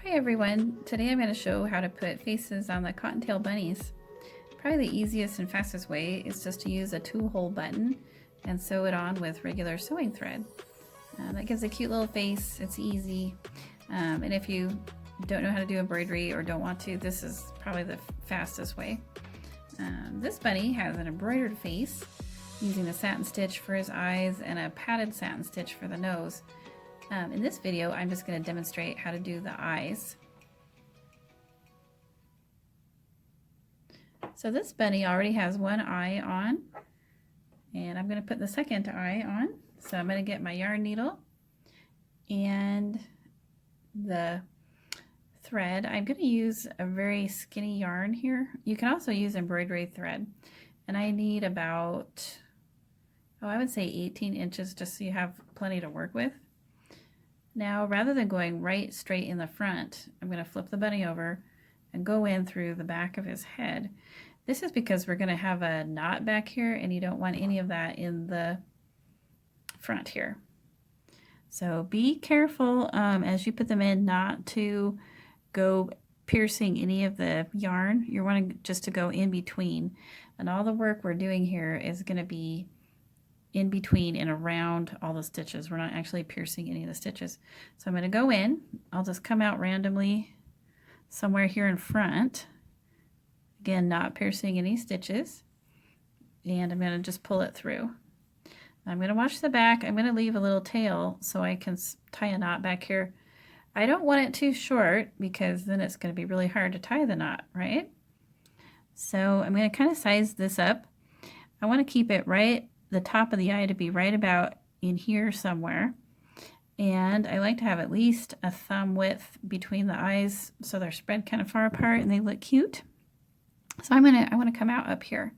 Hi everyone, today I'm going to show how to put faces on the cottontail bunnies. Probably the easiest and fastest way is just to use a 2-hole button and sew it on with regular sewing thread. That gives a cute little face, it's easy, and if you don't know how to do embroidery or don't want to, this is probably the fastest way. This bunny has an embroidered face using a satin stitch for his eyes and a padded satin stitch for the nose. In this video, I'm just going to demonstrate how to do the eyes. So this bunny already has one eye on, and I'm going to put the second eye on. So I'm going to get my yarn needle and the thread. I'm going to use a very skinny yarn here. You can also use embroidery thread, and I need about, I would say 18 inches just so you have plenty to work with. Now, rather than going right straight in the front, I'm going to flip the bunny over and go in through the back of his head. This is because we're going to have a knot back here, and you don't want any of that in the front here. So be careful as you put them in not to go piercing any of the yarn. You want just to go in between. And all the work we're doing here is going to be in between and around all the stitches. We're not actually piercing any of the stitches. So I'm going to go in. I'll just come out randomly somewhere here in front. Again, not piercing any stitches. And I'm going to just pull it through. I'm going to wash the back. I'm going to leave a little tail so I can tie a knot back here. I don't want it too short because then it's going to be really hard to tie the knot, right? So I'm going to kind of size this up. I want to keep it right, the top of the eye to be right about in here somewhere. And I like to have at least a thumb width between the eyes so they're spread kind of far apart and they look cute. So I want to come out up here.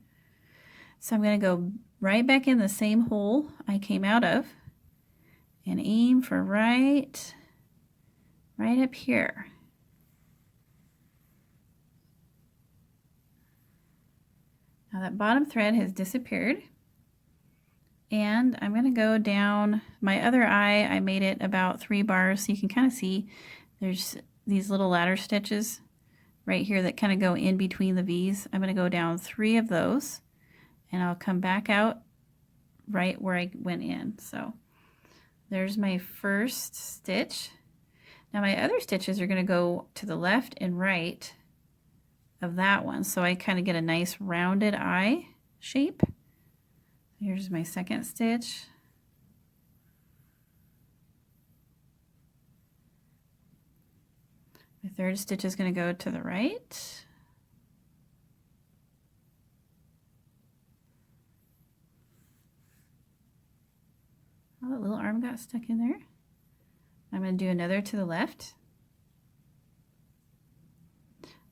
So I'm going to go right back in the same hole I came out of and aim for right up here. Now that bottom thread has disappeared. And I'm going to go down my other eye. I made it about 3 bars so you can kind of see there's these little ladder stitches right here that kind of go in between the V's. I'm going to go down 3 of those and I'll come back out right where I went in. So there's my first stitch. Now my other stitches are going to go to the left and right of that one, so I kind of get a nice rounded eye shape. Here's my second stitch. My third stitch is going to go to the right. Oh, that little arm got stuck in there. I'm going to do another to the left.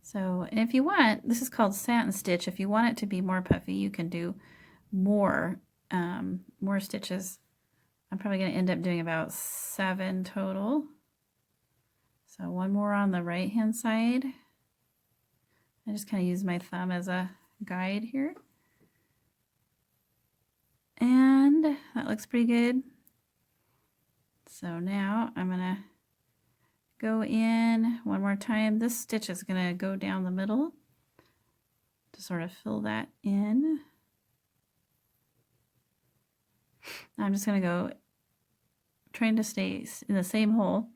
So, and if you want, this is called satin stitch. If you want it to be more puffy, you can do more stitches. I'm probably going to end up doing about 7 total. So one more on the right hand side. I just kind of use my thumb as a guide here. And that looks pretty good. So now I'm going to go in one more time. This stitch is going to go down the middle to sort of fill that in. I'm just going to go, trying to stay in the same hole,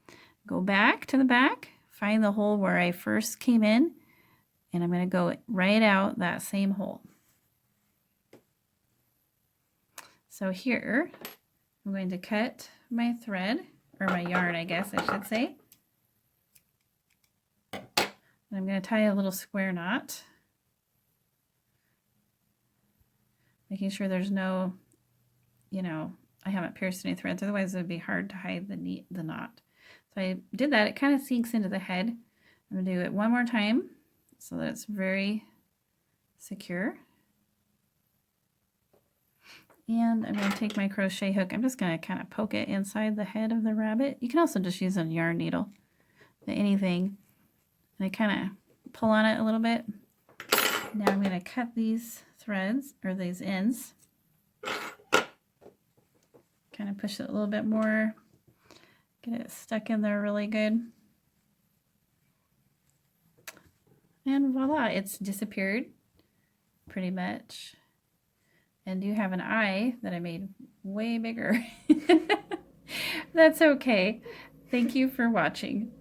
go back to the back, find the hole where I first came in, and I'm going to go right out that same hole. So here, I'm going to cut my thread, or my yarn, I guess I should say. And I'm going to tie a little square knot, making sure there's no, I haven't pierced any threads, otherwise it would be hard to hide the knot. So I did that. It kind of sinks into the head. I'm going to do it one more time so that it's very secure. And I'm going to take my crochet hook. I'm just going to kind of poke it inside the head of the rabbit. You can also just use a yarn needle, anything. And I kind of pull on it a little bit. Now I'm going to cut these threads, or these ends. Kind of push it a little bit more. Get it stuck in there really good. And voila, it's disappeared pretty much. And you have an eye that I made way bigger. That's okay. Thank you for watching.